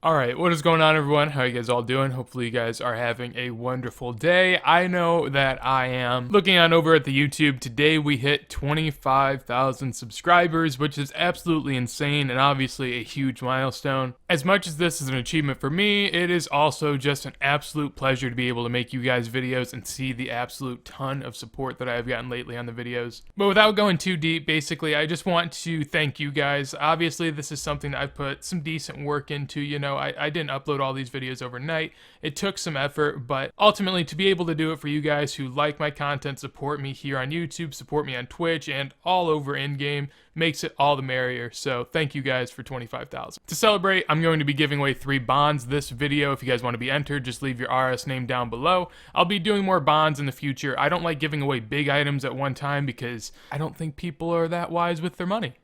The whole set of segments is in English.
Alright, what is going on, everyone? How are you guys all doing? Hopefully you guys are having a wonderful day. I know that I am. Looking on over at the YouTube, today we hit 25,000 subscribers, which is absolutely insane and obviously a huge milestone. As much as this is an achievement for me, it is also just an absolute pleasure to be able to make you guys videos and see the absolute ton of support that I've gotten lately on the videos. But without going too deep, basically, I just want to thank you guys. Obviously, this is something that I've put some decent work into, you know. I didn't upload all these videos overnight. It took some effort, but ultimately to be able to do it for you guys who like my content, support me here on YouTube, support me on Twitch, and all over in-game, makes it all the merrier. So thank you guys for 25,000. To celebrate, I'm going to be giving away 3 bonds this video. If you guys want to be entered, just leave your RS name down below. I'll be doing more bonds in the future. I don't like giving away big items at one time because I don't think people are that wise with their money.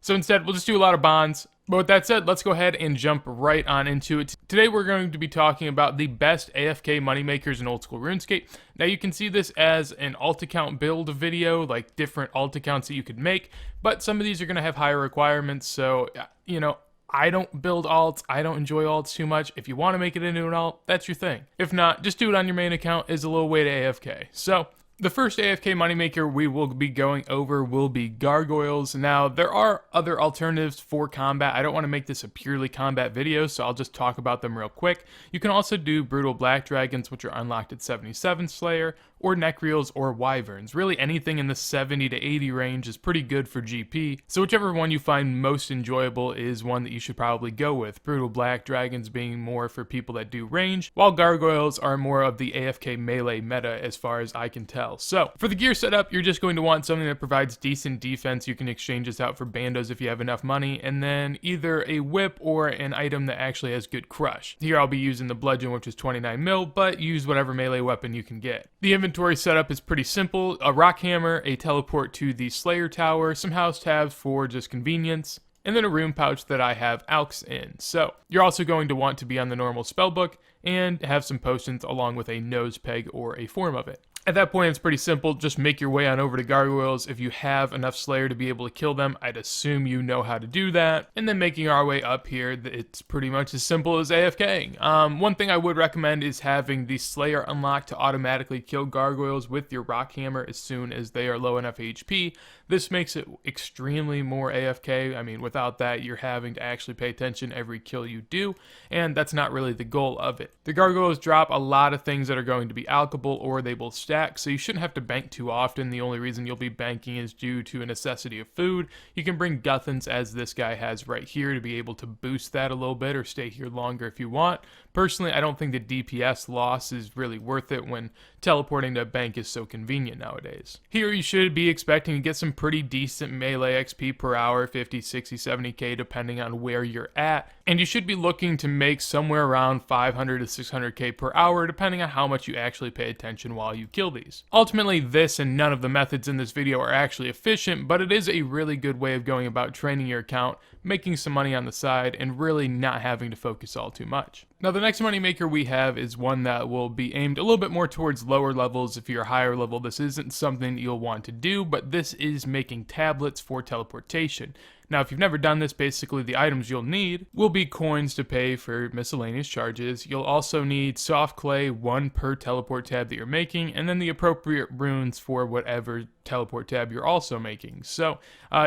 So instead, we'll just do a lot of bonds. But with that said, let's go ahead and jump right on into it. Today we're going to be talking about the best AFK moneymakers in old school RuneScape. Now you can see this as an alt account build video, like different alt accounts that you could make, but some of these are going to have higher requirements, so, you know, I don't build alts, I don't enjoy alts too much. If you want to make it into an alt, that's your thing. If not, just do it on your main account is a little way to AFK. So, the first AFK moneymaker we will be going over will be Gargoyles. Now, there are other alternatives for combat. I don't want to make this a purely combat video, so I'll just talk about them real quick. You can also do Brutal Black Dragons, which are unlocked at 77 Slayer, or Necreals or Wyverns. Really anything in the 70 to 80 range is pretty good for GP, so whichever one you find most enjoyable is one that you should probably go with. Brutal Black Dragons being more for people that do range, while Gargoyles are more of the AFK melee meta as far as I can tell. So, for the gear setup, you're just going to want something that provides decent defense. You can exchange this out for bandos if you have enough money, and then either a whip or an item that actually has good crush. Here I'll be using the bludgeon, which is 29 mil, but use whatever melee weapon you can get. The inventory setup is pretty simple: a rock hammer, a teleport to the Slayer Tower, some house tabs for just convenience, and then a rune pouch that I have alks in. So, you're also going to want to be on the normal spellbook and have some potions along with a nose peg or a form of it. At that point, it's pretty simple. Just make your way on over to Gargoyles. If you have enough Slayer to be able to kill them, I'd assume you know how to do that. And then making our way up here, it's pretty much as simple as AFKing. One thing I would recommend is having the Slayer unlocked to automatically kill Gargoyles with your Rock Hammer as soon as they are low enough HP. This makes it extremely more AFK. I mean, without that, you're having to actually pay attention every kill you do, and that's not really the goal of it. The Gargoyles drop a lot of things that are going to be alchable, or they will stack, so you shouldn't have to bank too often. The only reason you'll be banking is due to a necessity of food. You can bring Guthans, as this guy has right here, to be able to boost that a little bit or stay here longer if you want. Personally, I don't think the DPS loss is really worth it when teleporting to a bank is so convenient nowadays. Here you should be expecting to get some pretty decent melee XP per hour, 50, 60, 70k depending on where you're at, and you should be looking to make somewhere around 500 to 600k per hour depending on how much you actually pay attention while you kill these. Ultimately, this and none of the methods in this video are actually efficient, but it is a really good way of going about training your account, making some money on the side, and really not having to focus all too much. Now, the next moneymaker we have is one that will be aimed a little bit more towards lower levels. If you're higher level, this isn't something you'll want to do, but this is making tablets for teleportation. Now, if you've never done this, basically the items you'll need will be coins to pay for miscellaneous charges. You'll also need soft clay, 1 per teleport tab that you're making, and then the appropriate runes for whatever teleport tab you're also making. So,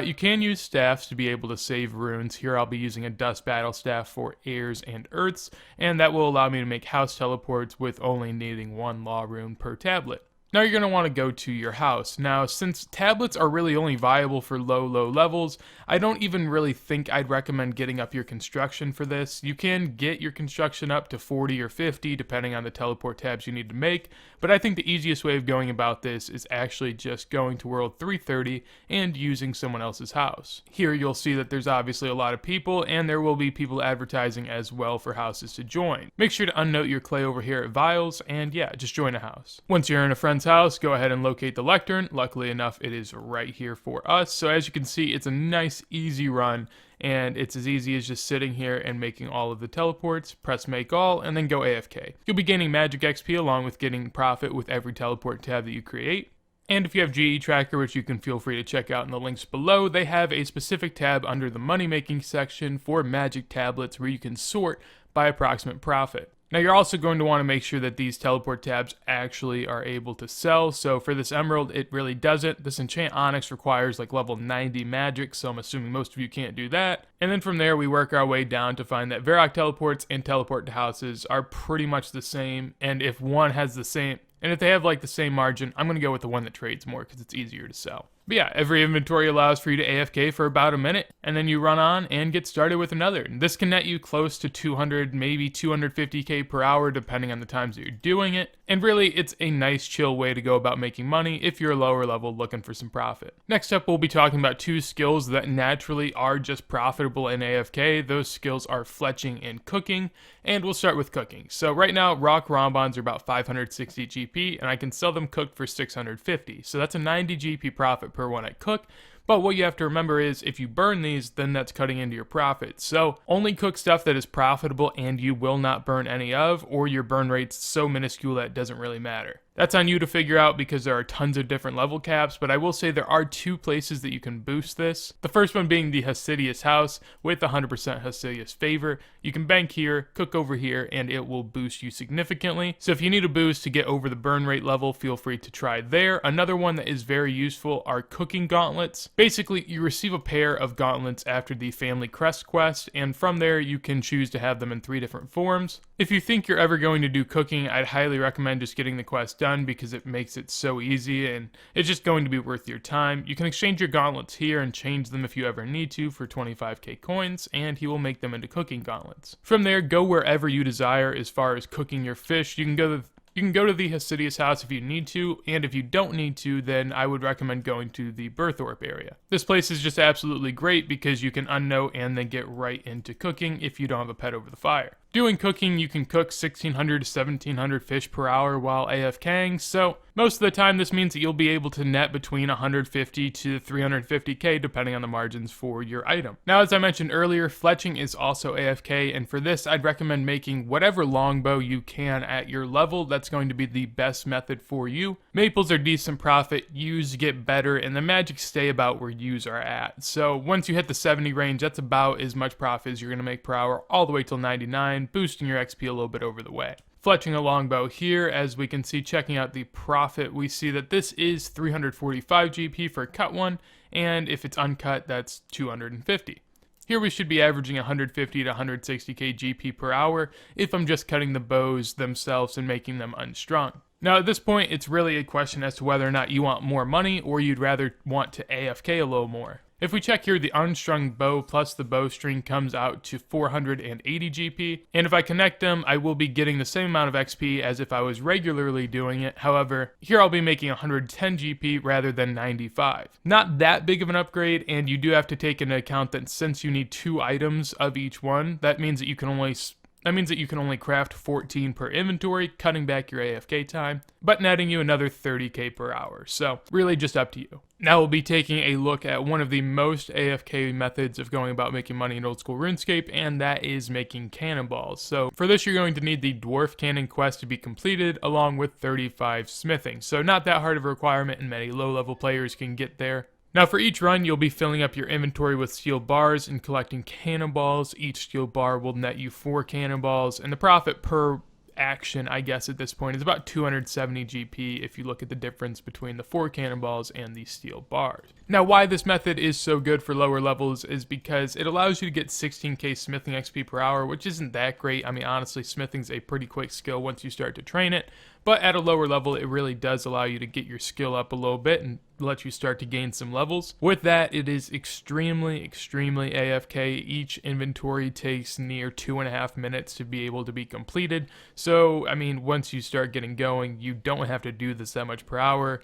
you can use staffs to be able to save runes. Here I'll be using a dust battle staff for airs and earths, and that will allow me to make house teleports with only needing 1 law rune per tablet. Now you're going to want to go to your house. Now, since tablets are really only viable for low levels, I don't even really think I'd recommend getting up your construction for this. You can get your construction up to 40 or 50 depending on the teleport tabs you need to make, but I think the easiest way of going about this is actually just going to World 330 and using someone else's house. Here you'll see that there's obviously a lot of people, and there will be people advertising as well for houses to join. Make sure to unnote your clay over here at Vials, and yeah, just join a house. Once you're in a friend's house, go ahead and locate the lectern. Luckily enough, it is right here for us. So as you can see, it's a nice, easy run, and it's as easy as just sitting here and making all of the teleports. Press make all, and then go AFK. You'll be gaining magic XP along with getting profit with every teleport tab that you create. And if you have GE Tracker, which you can feel free to check out in the links below, they have a specific tab under the money making section for magic tablets where you can sort by approximate profit. Now you're also going to want to make sure that these teleport tabs actually are able to sell. So for this emerald, it really doesn't. This enchant onyx requires like level 90 magic, so I'm assuming most of you can't do that. And then from there, we work our way down to find that Varrock teleports and teleport to houses are pretty much the same. And if one has the same, and if they have like the same margin, I'm going to go with the one that trades more because it's easier to sell. But yeah, every inventory allows for you to AFK for about a minute, and then you run on and get started with another. This can net you close to 200, maybe 250k per hour, depending on the times that you're doing it. And really, it's a nice chill way to go about making money if you're a lower level looking for some profit. Next up, we'll be talking about two skills that naturally are just profitable in AFK. Those skills are fletching and cooking, and we'll start with cooking. So right now, raw bonbons are about 560 GP, and I can sell them cooked for 650. So that's a 90 GP profit per one I cook. But what you have to remember is if you burn these, then that's cutting into your profit. So only cook stuff that is profitable and you will not burn any of, or your burn rate's so minuscule that it doesn't really matter. That's on you to figure out because there are tons of different level caps, but I will say there are two places that you can boost this. The first one being the Hasidius house with 100% Hasidius favor. You can bank here, cook over here, and it will boost you significantly. So if you need a boost to get over the burn rate level, feel free to try there. Another one that is very useful are cooking gauntlets. Basically, you receive a pair of gauntlets after the family crest quest, and from there you can choose to have them in 3 different forms. If you think you're ever going to do cooking, I'd highly recommend just getting the quest done because it makes it so easy and it's just going to be worth your time. You can exchange your gauntlets here and change them if you ever need to for 25k coins, and he will make them into cooking gauntlets. From there, go wherever you desire as far as cooking your fish. You can go to the Hasidius house if you need to, and if you don't need to, then I would recommend going to the Birth Orb area. This place is just absolutely great because you can unnote and then get right into cooking if you don't have a pet over the fire. Doing cooking, you can cook 1600 to 1700 fish per hour while AFKing, so most of the time this means that you'll be able to net between 150 to 350k depending on the margins for your item. Now, as I mentioned earlier, fletching is also AFK, and for this I'd recommend making whatever longbow you can at your level. That's going to be the best method for you. Maples are decent profit, yews get better, and the magic stay about where yews are at. So once you hit the 70 range, that's about as much profit as you're going to make per hour all the way till 99. Boosting your XP a little bit over the way. Fletching a longbow here, as we can see, checking out the profit, we see that this is 345 GP for a cut one, and if it's uncut, that's 250. Here we should be averaging 150 to 160k GP per hour if I'm just cutting the bows themselves and making them unstrung. Now at this point, it's really a question as to whether or not you want more money or you'd rather want to AFK a little more. If we check here, the unstrung bow plus the bowstring comes out to 480 GP, and if I connect them, I will be getting the same amount of XP as if I was regularly doing it. However, here I'll be making 110 GP rather than 95. Not that big of an upgrade, and you do have to take into account that since you need 2 items of each one, that means that you can only craft 14 per inventory, cutting back your AFK time, but netting you another 30k per hour, so really just up to you. Now we'll be taking a look at one of the most AFK methods of going about making money in old school RuneScape, and that is making cannonballs. So for this, you're going to need the dwarf cannon quest to be completed along with 35 smithing. So not that hard of a requirement, and many low level players can get there. Now for each run, you'll be filling up your inventory with steel bars and collecting cannonballs. Each steel bar will net you 4 cannonballs, and the profit per action, I guess at this point, is about 270 GP if you look at the difference between the 4 cannonballs and the steel bars. Now why this method is so good for lower levels is because it allows you to get 16k smithing XP per hour, which isn't that great. I mean, honestly, smithing's a pretty quick skill once you start to train it, but at a lower level, it really does allow you to get your skill up a little bit and let you start to gain some levels. With that, it is extremely AFK. Each inventory takes near 2.5 minutes to be able to be completed. So, I mean, once you start getting going, you don't have to do this that much per hour,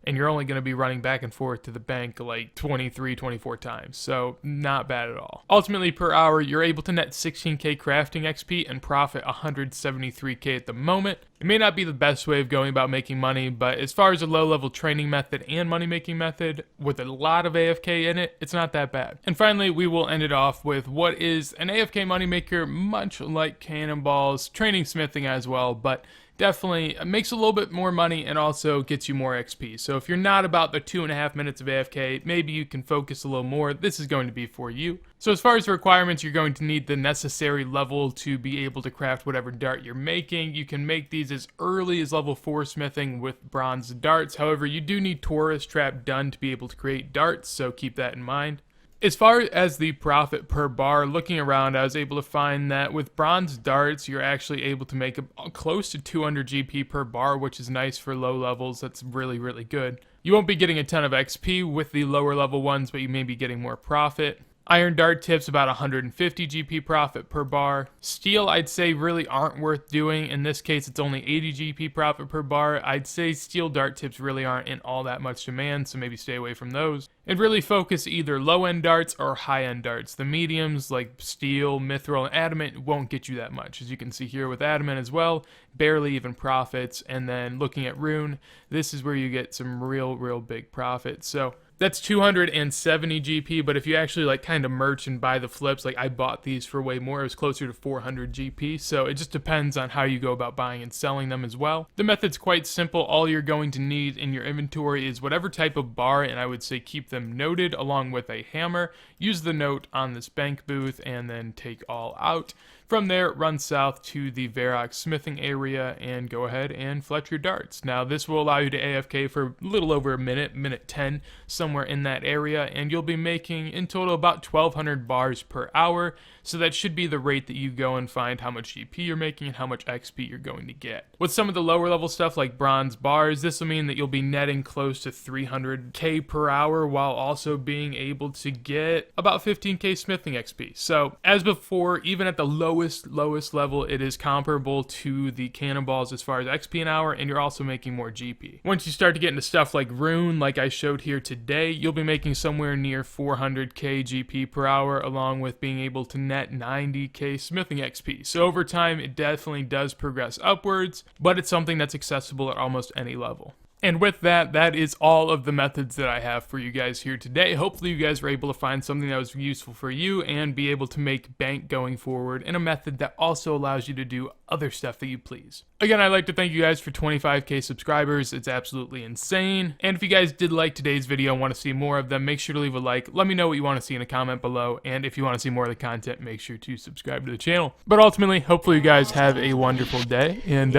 and you're only going to be running back and forth to the bank like 23, 24 times, so not bad at all. Ultimately, per hour, you're able to net 16k crafting XP and profit 173k at the moment. It may not be the best way of going about making money, but as far as a low-level training method and money-making method with a lot of AFK in it, it's not that bad. And finally, we will end it off with what is an AFK moneymaker, much like Cannonballs, training smithing as well, but definitely makes a little bit more money and also gets you more XP. So if you're not about the 2.5 minutes of AFK, maybe you can focus a little more. This is going to be for you. So as far as the requirements, you're going to need the necessary level to be able to craft whatever dart you're making. You can make these as early as level 4 smithing with bronze darts. However, you do need Taurus Trap done to be able to create darts, so keep that in mind. As far as the profit per bar, looking around, I was able to find that with bronze darts, you're actually able to make close to 200 GP per bar, which is nice for low levels. That's really, really good. You won't be getting a ton of XP with the lower level ones, but you may be getting more profit. Iron dart tips about 150 GP profit per bar. Steel, I'd say, really aren't worth doing. In this case, it's only 80 GP profit per bar. I'd say steel dart tips really aren't in all that much demand, so maybe stay away from those. And really focus either low-end darts or high-end darts. The mediums, like steel, mithril, and adamant, won't get you that much. As you can see here with adamant as well, barely even profits. And then looking at rune, this is where you get some real big profits. So that's 270 GP, but if you actually like kind of merch and buy the flips, like I bought these for way more, it was closer to 400 GP, so it just depends on how you go about buying and selling them as well. The method's quite simple. All you're going to need in your inventory is whatever type of bar, and I would say keep them noted along with a hammer. Use the note on this bank booth and then take all out. From there, run south to the Varrock smithing area and go ahead and fletch your darts. Now, this will allow you to AFK for a little over a minute 10, somewhere in that area, and you'll be making in total about 1,200 bars per hour. So that should be the rate that you go and find how much GP you're making and how much XP you're going to get. With some of the lower level stuff like bronze bars, this will mean that you'll be netting close to 300k per hour while also being able to get about 15k smithing XP. So as before, even at the lowest level, it is comparable to the Cannonballs as far as XP an hour, and you're also making more GP. Once you start to get into stuff like rune, like I showed here today, you'll be making somewhere near 400k GP per hour, along with being able to net 90k smithing XP. So over time, it definitely does progress upwards, but it's something that's accessible at almost any level. And with that, that is all of the methods that I have for you guys here today. Hopefully you guys were able to find something that was useful for you and be able to make bank going forward in a method that also allows you to do other stuff that you please. Again, I'd like to thank you guys for 25k subscribers. It's absolutely insane. And if you guys did like today's video and want to see more of them, make sure to leave a like. Let me know what you want to see in a comment below. And if you want to see more of the content, make sure to subscribe to the channel. But ultimately, hopefully you guys have a wonderful day and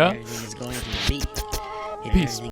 peace.